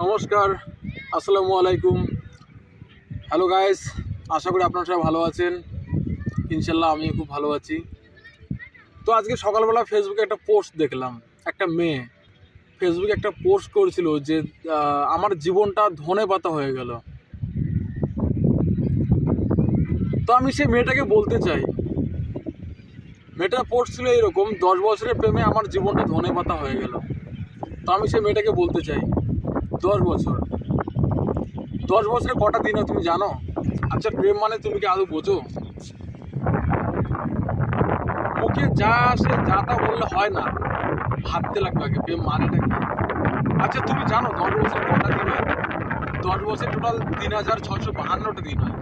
নমস্কার, আসসালামু আলাইকুম। হ্যালো গাইস, আশা করি আপনারা সবাই ভালো আছেন। ইনশাল্লাহ আমি খুব ভালো আছি। তো আজকে সকালবেলা ফেসবুকে একটা পোস্ট দেখলাম। একটা মেয়ে ফেসবুকে একটা পোস্ট করেছিল যে আমার জীবনটা ধনে পাতা হয়ে গেল। তো আমি সেই মেয়েটাকে বলতে চাই, মেয়েটার পোস্ট ছিল এরকম, 10 বছরের প্রেমে আমার জীবনটা ধনে পাতা হয়ে গেল। তো আমি সেই মেয়েটাকে বলতে চাই, 10 বছরে কটা দিন হয় তুমি জানো? আচ্ছা, প্রেম মানে তুমি কি আদৌ বোঝো? মুখে যা আসে যা তা বললে হয় না, ভাবতে লাগবে আগে প্রেম মানেটা কি। আচ্ছা, তুমি জানো 10 বছরে কটা দিন হয়? 10 বছর টোটাল 3652টা দিন হয়।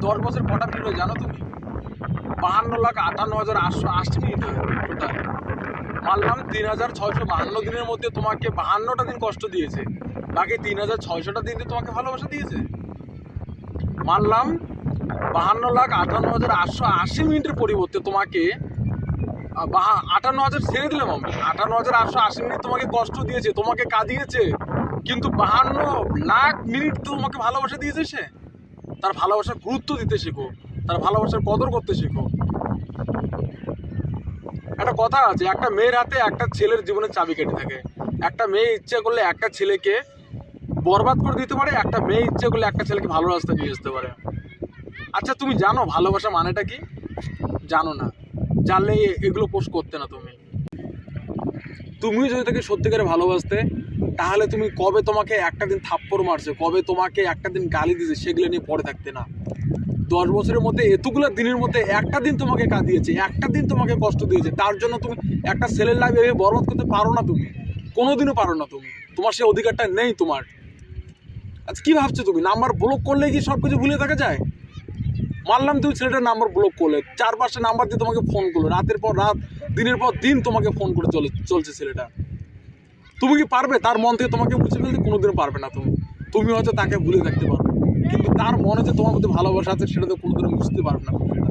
10 বছর কটা দিন হয় জানো তুমি? 52,58,880 মিনিট হয় টোটাল। মানলাম 3652 দিনের মধ্যে তোমাকে 52টা দিন কষ্ট দিয়েছে, বাকি 3600টা দিন তোমাকে ভালোবাসা দিয়েছে। মানলাম 52,58,880 মিনিটের পরিবর্তে তোমাকে 58,000 ছেড়ে দিলাম আমি, 58,880 মিনিট তোমাকে কষ্ট দিয়েছে, তোমাকে কাঁদিয়েছে, কিন্তু 52,00,000 মিনিট তোমাকে ভালোবাসা দিয়েছে। সে তার ভালোবাসার গুরুত্ব দিতে শেখো, তার ভালোবাসার কদর করতে শেখো। একটা কথা আছে, একটা মেয়ের হাতে একটা ছেলের জীবনের চাবিকাঠি থাকে। একটা মেয়ে ইচ্ছে করলে একটা ছেলেকে বরবাদ করে দিতে পারে, একটা মেয়ে ইচ্ছে করলে একটা ছেলেকে ভালো রাস্তায় নিয়ে আসতে পারে। আচ্ছা, তুমি জানো ভালোবাসা মানেটা কি? জানো না, জানলে এগুলো পোস্ট করতে না। তুমিও যদি তাকে সত্যিকারে ভালোবাসতে, তাহলে তুমি কবে তোমাকে একটা দিন থাপ্পড় মারছে, কবে তোমাকে একটা দিন গালি দিয়েছে, সেগুলো নিয়ে পড়ে থাকতে না। 10 বছরের মধ্যে এতগুলো দিনের মধ্যে একটা দিন তোমাকে কাঁদিয়েছে, একটা দিন তোমাকে কষ্ট দিয়েছে, তার জন্য তুমি একটা ছেলের লাইফ এভাবে বরবাদ করতে পারো না। তুমি কোনোদিনও পারো না। তোমার সেই অধিকারটা নেই তোমার। আচ্ছা, কি ভাবছো তুমি? নাম্বার ব্লক করলে কি সব কিছু ভুলে থাকা যায়? মানলাম তুমি ছেলেটার নাম্বার ব্লক করলে, 4-5টা নাম্বার দিয়ে তোমাকে ফোন করলো, রাতের পর রাত, দিনের পর দিন তোমাকে ফোন করে চলছে ছেলেটা। তুমি কি পারবে তার মন থেকে তোমাকে মুছে ফেলতে? কোনোদিনও পারবে না। তুমি হয়তো তাকে ভুলে থাকতে পারবে, কিন্তু তার মনে যে তোমার মধ্যে ভালোবাসা আছে সেটা তো কোনোদিনও বুঝতে পারবে না। তুমি সেটা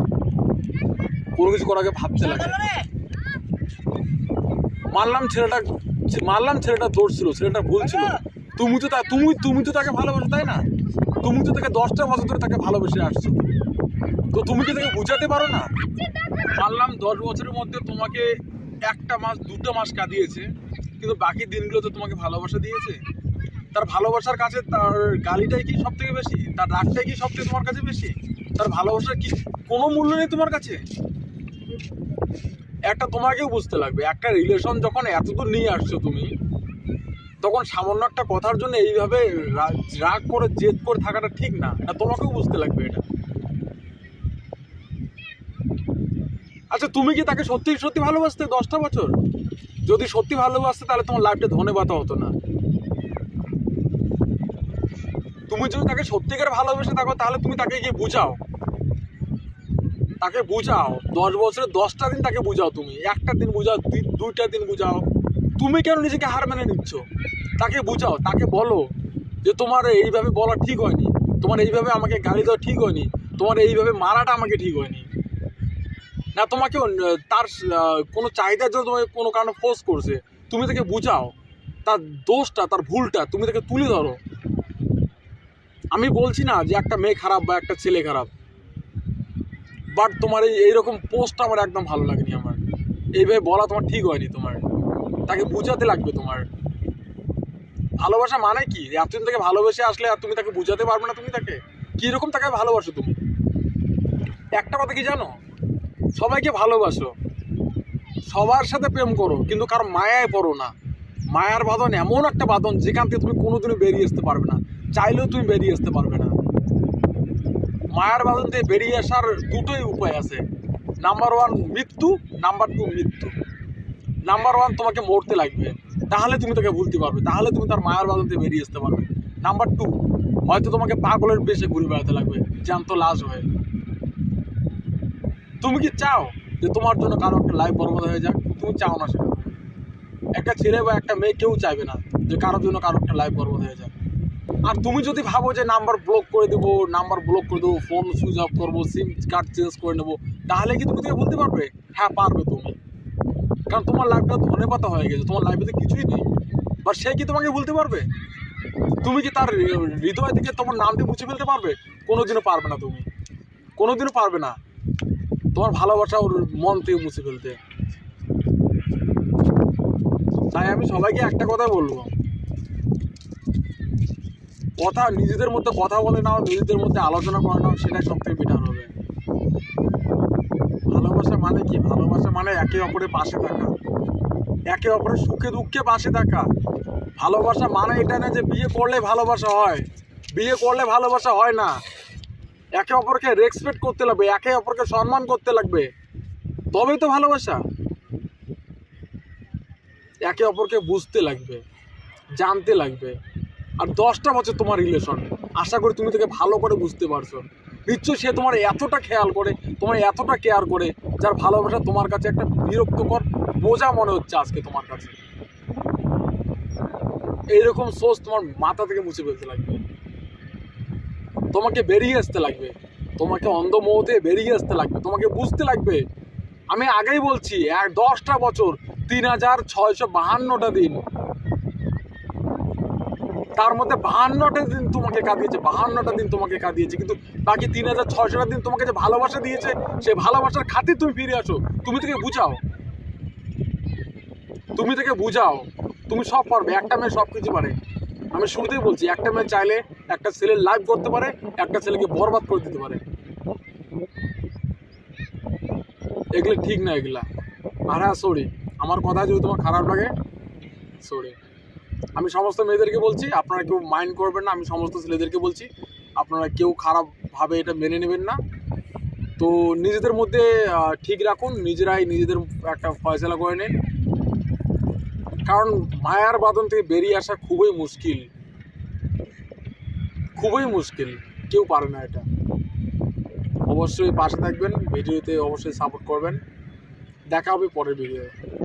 কোনো কিছু করার আগে ভাবতে লাগে। মানলাম ছেলেটা দোষ ছিল, ছেলেটা ভুল ছিল। তুমি তো তাকে ভালোবাসো, তাই না? তুমি তো তাকে 10টা বছর ধরে তাকে ভালোবেসে আসছো, তো তুমি কি তাকে বুঝাতে পারো না? মানলাম 10 বছরের মধ্যে তোমাকে 1 মাস 2 মাস কাঁদিয়েছে, কিন্তু বাকি দিনগুলো তো তোমাকে ভালোবাসা দিয়েছে। তার ভালোবাসার কাছে তার গালিটাই কি সব থেকে বেশি? তার রাগটাই কি সব থেকে তোমার কাছে বেশি? তার ভালোবাসার কি কোনো মূল্য নেই তোমার কাছে? একটা তোমাকেও বুঝতে লাগবে, একটা রিলেশন যখন এতদূর নিয়ে আসছো তুমি, তখন সামান্য একটা কথার জন্য এইভাবে রাগ করে জেদ করে থাকাটা ঠিক না। এটা তোমাকেও বুঝতে লাগবে এটা। আচ্ছা, তুমি কি তাকে সত্যি সত্যি ভালোবাসতে 10টা বছর? যদি সত্যি ভালোবাসতে তাহলে তোমার লাইফটা ধনে পাতা হতো না। তুমি যদি তাকে সত্যিকার ভালোবেসে থাকো, তাহলে তুমি তাকে গিয়ে বুঝাও, তাকে বুঝাও। 10 বছরে 10টা দিন তাকে বুঝাও, তুমি একটা দিন বুঝাও, 2টা দিন বুঝাও। তুমি কেন নিজেকে হার মেনে নিচ্ছ? তাকে বুঝাও, তাকে বলো যে তোমার এইভাবে বলা ঠিক হয়নি, তোমার এইভাবে আমাকে গালি দেওয়া ঠিক হয়নি, তোমার এইভাবে মারাটা আমাকে ঠিক হয়নি না। তোমাকে তার কোনো চাহিদার জন্য তোমাকে কোনো কারণে ফোর্স করছে, তুমি তাকে বুঝাও, তার দোষটা, তার ভুলটা তুমি তাকে তুলে ধরো। আমি বলছি না যে একটা মেয়ে খারাপ বা একটা ছেলে খারাপ, বাট তোমার এইরকম পোস্ট আমার একদম ভালো লাগেনি। আমার এইভাবে বলা তোমার ঠিক হয়নি। তোমার তাকে বুঝাতে লাগবে। তোমার ভালোবাসা মানে কি? এতদিন থেকে ভালোবেসে আসলে আর তুমি তাকে বুঝাতে পারবে না? তুমি তাকে কীরকম তাকে ভালোবাসো তুমি? একটা কথা কি জানো? সবাইকে ভালোবাসো, সবার সাথে প্রেম করো, কিন্তু কারো মায়ায় পড়ো না। মায়ার বাঁধন এমন একটা বাঁধন যেখান থেকে তুমি কোনোদিনও বেরিয়ে আসতে পারবে না, চাইলেও তুমি বেরিয়ে আসতে পারবে না। মায়ার বাঁধন থেকে বেরিয়ে আসার দুটোই উপায় আছে। নাম্বার 1 মৃত্যু, নাম্বার 2 মৃত্যু। নাম্বার 1 তোমাকে মরতে লাগবে, তাহলে তুমি তাকে ভুলতে পারবে, তাহলে তুমি তার মায়ার বাঁধন থেকে বেরিয়ে আসতে পারবে। নাম্বার 2 হয়তো তোমাকে পাগলের বেশে ঘুরে বেড়াতে লাগবে, জ্যান্ত লাশ হয়ে। তুমি কি চাও যে তোমার জন্য কারো একটা লাইফ বরবাদ হয়ে যাক? তুমি চাও না সেটা। একটা ছেলে বা একটা মেয়ে কেউ চাইবে না যে কারোর জন্য কারো একটা লাইফ বরবাদ হয়ে যাক। আর তুমি যদি ভাবো যে নাম্বার ব্লক করে দেবো, ফোন সুইচ অফ করবো, সিম কার্ড চেঞ্জ করে নেবো, তাহলে কি তুমি তাকে বলতে পারবে? হ্যাঁ, পারবে তুমি, কারণ তোমার লাইফটা ধনে পাতা হয়ে গেছে, তোমার লাইফে তো কিছুই নেই। বাট সে কি তোমাকে বলতে পারবে? তুমি কি তার হৃদয় থেকে তোমার নামটি মুছে ফেলতে পারবে? কোনোদিনও পারবে না, তুমি কোনোদিনও পারবে না তোমার ভালোবাসা ওর মন থেকে মুছে ফেলতে। তাই আমি সবাইকে একটা কথা বলবো, কথা নিজেদের মধ্যে কথা বলে নাও, নিজেদের মধ্যে আলোচনা করে নাও, সেটাই সব থেকে বেটার হবে। ভালোবাসা মানে কি? ভালোবাসা মানে একে অপরের পাশে থাকা, একে অপরের সুখে দুঃখে পাশে থাকা। ভালোবাসা মানে এটা না যে বিয়ে করলে ভালোবাসা হয়, বিয়ে করলে ভালোবাসা হয় না। একে অপরকে রেসপেক্ট করতে লাগবে, একে অপরকে সম্মান করতে লাগবে, তবেই তো ভালোবাসা। একে অপরকে বুঝতে লাগবে, জানতে লাগবে। আর 10টা বছর তোমার রিলেশন, আশা করি তুমি তাকে ভালো করে বুঝতে পারছো। নিশ্চয়ই সে তোমার এতটা খেয়াল করে, তোমার এতটা কেয়ার করে, যার ভালোবাসা তোমার কাছে একটা বিরক্তকর বোঝা মনে হচ্ছে আজকে তোমার কাছে। এইরকম সোচ তোমার মাথা থেকে মুছে ফেলতে লাগবে, তোমাকে বেরিয়ে আসতে লাগবে, তোমাকে অন্ধমোহ থেকে বেরিয়ে আসতে লাগবে, তোমাকে বুঝতে লাগবে। আমি আগেই বলছি, 10টা বছর 3652টা দিন, তার মধ্যে 52টা দিন তোমাকে কাঁদিয়েছে, 52টা দিন তোমাকে কাঁদিয়েছে, কিন্তু বাকি 3600টা দিন তোমাকে যে ভালোবাসা দিয়েছে, সেই ভালোবাসার খাতির তুমি ফিরে আসো। তুমি থেকে বুঝাও, তুমি থেকে বুঝাও, তুমি সব পারবে। একটা মেয়ে সব কিছু পারে। আমি শুরুতেই বলছি, একটা মেয়ে চাইলে একটা ছেলের লাইফ করতে পারে, একটা ছেলেকে বরবাদ করে দিতে পারে। এগুলো ঠিক না এগুলা। আর হ্যাঁ, সরি, আমার কথা যদি তোমার খারাপ লাগে, সরি। আমি সমস্ত মেয়েদেরকে বলছি, আপনারা কেউ মাইন্ড করবেন না। আমি সমস্ত ছেলেদেরকে বলছি, আপনারা কেউ খারাপভাবে এটা মেনে নেবেন না। তো নিজেদের মধ্যে ঠিক রাখুন, নিজেরাই নিজেদের একটা ফয়সালা করে নিন। কারণ মায়ার বাঁধন থেকে বেরিয়ে আসা খুবই মুশকিল, খুবই মুশকিল, কেউ পারে না এটা। অবশ্যই পাশে থাকবেন, ভিডিওতে অবশ্যই সাপোর্ট করবেন। দেখা হবে পরের ভিডিও।